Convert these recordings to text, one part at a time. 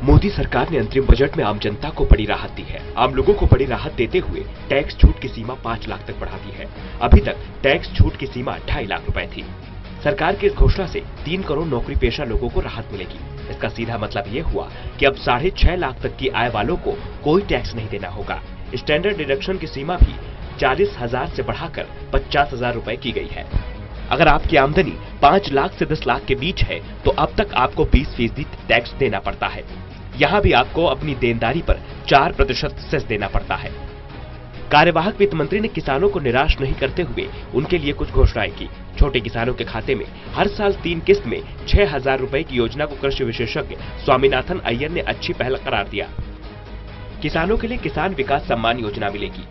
मोदी सरकार ने अंतरिम बजट में आम जनता को बड़ी राहत दी है। आम लोगों को बड़ी राहत देते हुए टैक्स छूट की सीमा 5 लाख तक बढ़ा दी है। अभी तक टैक्स छूट की सीमा 2.5 लाख रुपए थी। सरकार की इस घोषणा से 3 करोड़ नौकरी पेशा लोगों को राहत मिलेगी। इसका सीधा मतलब ये हुआ कि अब 6.5 लाख तक की आय वालों को कोई टैक्स नहीं देना होगा। स्टैंडर्ड डिडक्शन की सीमा भी 40,000 से बढ़ाकर 50,000 रुपए की गई है। अगर आपकी आमदनी 5 लाख से 10 लाख के बीच है तो अब तक आपको 20% टैक्स देना पड़ता है। यहाँ भी आपको अपनी देनदारी पर 4% सेस देना पड़ता है। कार्यवाहक वित्त मंत्री ने किसानों को निराश नहीं करते हुए उनके लिए कुछ घोषणाएं की। छोटे किसानों के खाते में हर साल 3 किस्त में 6,000 रुपए की योजना को कृषि विशेषज्ञ स्वामीनाथन अय्यर ने अच्छी पहल करार दिया। किसानों के लिए किसान विकास सम्मान योजना मिलेगी।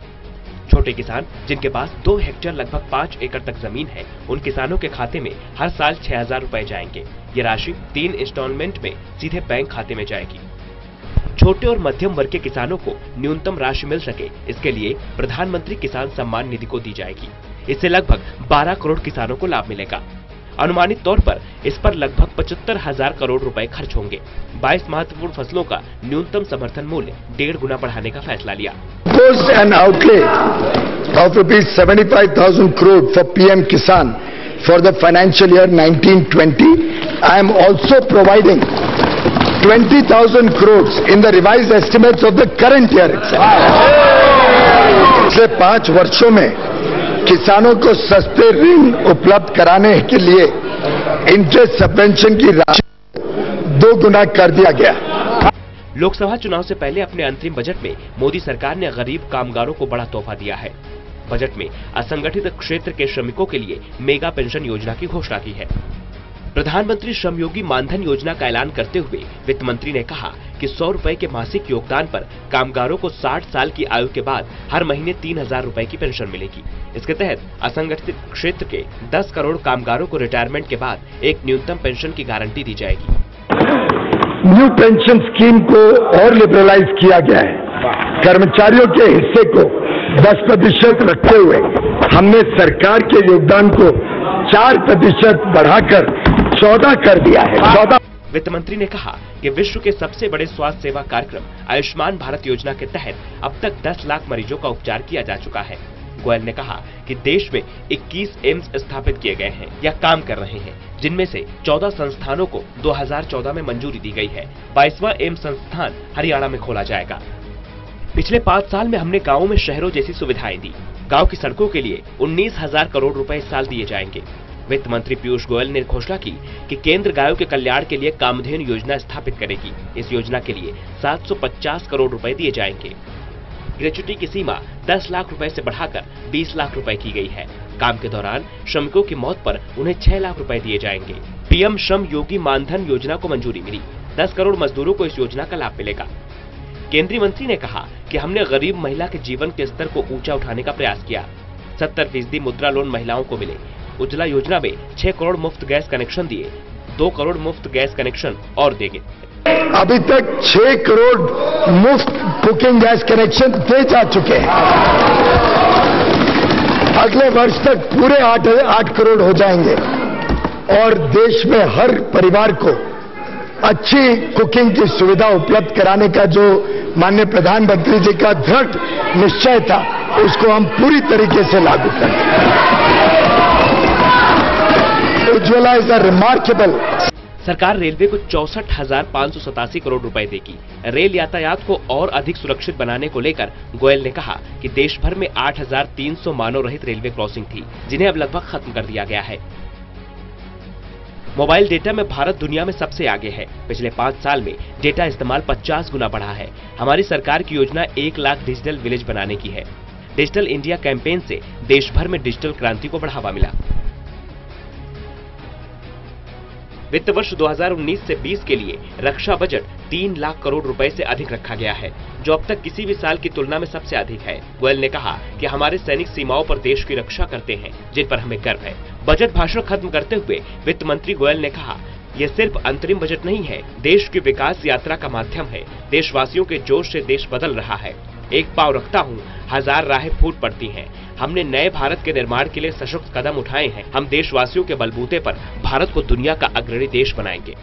छोटे किसान जिनके पास 2 हेक्टेयर लगभग 5 एकड़ तक जमीन है, उन किसानों के खाते में हर साल 6,000 रुपए जाएंगे। ये राशि 3 इंस्टॉलमेंट में सीधे बैंक खाते में जाएगी। छोटे और मध्यम वर्ग के किसानों को न्यूनतम राशि मिल सके, इसके लिए प्रधानमंत्री किसान सम्मान निधि को दी जाएगी। इससे लगभग 12 करोड़ किसानों को लाभ मिलेगा। अनुमानित तौर पर इस पर लगभग 75,000 करोड़ रुपए खर्च होंगे। 22 महत्वपूर्ण फसलों का न्यूनतम समर्थन मूल्य 1.5 गुना बढ़ाने का फैसला लिया। An outlay of ₹75,000 crore for PM Kisan for the financial year 1920. I am also providing 20,000 crores in the revised estimates of the current year itself. पिछले 5 वर्षों में किसानों को सस्ते ऋण उपलब्ध कराने के लिए इंटरेस्ट सबवेंशन की राशि 2 गुना कर दिया गया। लोकसभा चुनाव से पहले अपने अंतरिम बजट में मोदी सरकार ने गरीब कामगारों को बड़ा तोहफा दिया है। बजट में असंगठित क्षेत्र के श्रमिकों के लिए मेगा पेंशन योजना की घोषणा की है। प्रधानमंत्री श्रम योगी मानधन योजना का ऐलान करते हुए वित्त मंत्री ने कहा कि 100 रुपए के मासिक योगदान पर कामगारों को 60 साल की आयु के बाद हर महीने 3,000 रुपए की पेंशन मिलेगी। इसके तहत असंगठित क्षेत्र के 10 करोड़ कामगारों को रिटायरमेंट के बाद एक न्यूनतम पेंशन की गारंटी दी जाएगी। न्यू पेंशन स्कीम को और लिबरलाइज किया गया है। कर्मचारियों के हिस्से को 10% रखते हुए हमने सरकार के योगदान को 4% बढ़ाकर 14 कर दिया है। 14। वित्त मंत्री ने कहा कि विश्व के सबसे बड़े स्वास्थ्य सेवा कार्यक्रम आयुष्मान भारत योजना के तहत अब तक 10 लाख मरीजों का उपचार किया जा चुका है। गोयल ने कहा कि देश में 21 एम्स स्थापित किए गए हैं या काम कर रहे हैं, जिनमें से 14 संस्थानों को 2014 में मंजूरी दी गई है। 22वां एम्स संस्थान हरियाणा में खोला जाएगा। पिछले 5 साल में हमने गाँवों में शहरों जैसी सुविधाएं दी। गाँव की सड़कों के लिए 19,000 करोड़ रुपए इस साल दिए जाएंगे। वित्त मंत्री पीयूष गोयल ने घोषणा की कि केंद्र गायों के कल्याण के लिए कामधेनु योजना स्थापित करेगी। इस योजना के लिए 750 करोड़ रुपए दिए जाएंगे। ग्रेच्युटी की सीमा 10 लाख रुपए से बढ़ाकर 20 लाख रुपए की गई है। काम के दौरान श्रमिकों की मौत पर उन्हें 6 लाख रुपए दिए जाएंगे। पीएम श्रम योगी मानधन योजना को मंजूरी मिली। 10 करोड़ मजदूरों को इस योजना का लाभ मिलेगा। केंद्रीय मंत्री ने कहा कि हमने गरीब महिला के जीवन के स्तर को ऊंचा उठाने का प्रयास किया। 70% मुद्रा लोन महिलाओं को मिले। उज्ज्वला योजना में 6 करोड़ मुफ्त गैस कनेक्शन दिए। 2 करोड़ मुफ्त गैस कनेक्शन और देंगे। अभी तक 6 करोड़ मुफ्त कुकिंग गैस कनेक्शन दे जा चुके हैं। अगले वर्ष तक पूरे 8 करोड़ हो जाएंगे और देश में हर परिवार को अच्छी कुकिंग की सुविधा उपलब्ध कराने का जो माननीय प्रधानमंत्री जी का दृढ़ निश्चय था, उसको हम पूरी तरीके से लागू करें। Ujjwala is a remarkable. सरकार रेलवे को 64,587 करोड़ रुपए देगी। रेल यातायात को और अधिक सुरक्षित बनाने को लेकर गोयल ने कहा कि देश भर में 8,300 मानव रहित रेलवे क्रॉसिंग थी, जिन्हें अब लगभग खत्म कर दिया गया है। मोबाइल डेटा में भारत दुनिया में सबसे आगे है। पिछले 5 साल में डेटा इस्तेमाल 50 गुना बढ़ा है। हमारी सरकार की योजना 1 लाख डिजिटल विलेज बनाने की है। डिजिटल इंडिया कैंपेन से देश भर में डिजिटल क्रांति को बढ़ावा मिला। वित्त वर्ष 2019 से 20 के लिए रक्षा बजट 3 लाख करोड़ रुपए से अधिक रखा गया है, जो अब तक किसी भी साल की तुलना में सबसे अधिक है। गोयल ने कहा कि हमारे सैनिक सीमाओं पर देश की रक्षा करते हैं, जिन पर हमें गर्व है। बजट भाषण खत्म करते हुए वित्त मंत्री गोयल ने कहा, यह सिर्फ अंतरिम बजट नहीं है, देश की विकास यात्रा का माध्यम है। देशवासियों के जोश से देश बदल रहा है। एक पांव रखता हूँ, 1000 राहें फूट पड़ती हैं। हमने नए भारत के निर्माण के लिए सशक्त कदम उठाए हैं। हम देशवासियों के बलबूते पर भारत को दुनिया का अग्रणी देश बनाएंगे।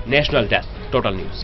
National desk, total news.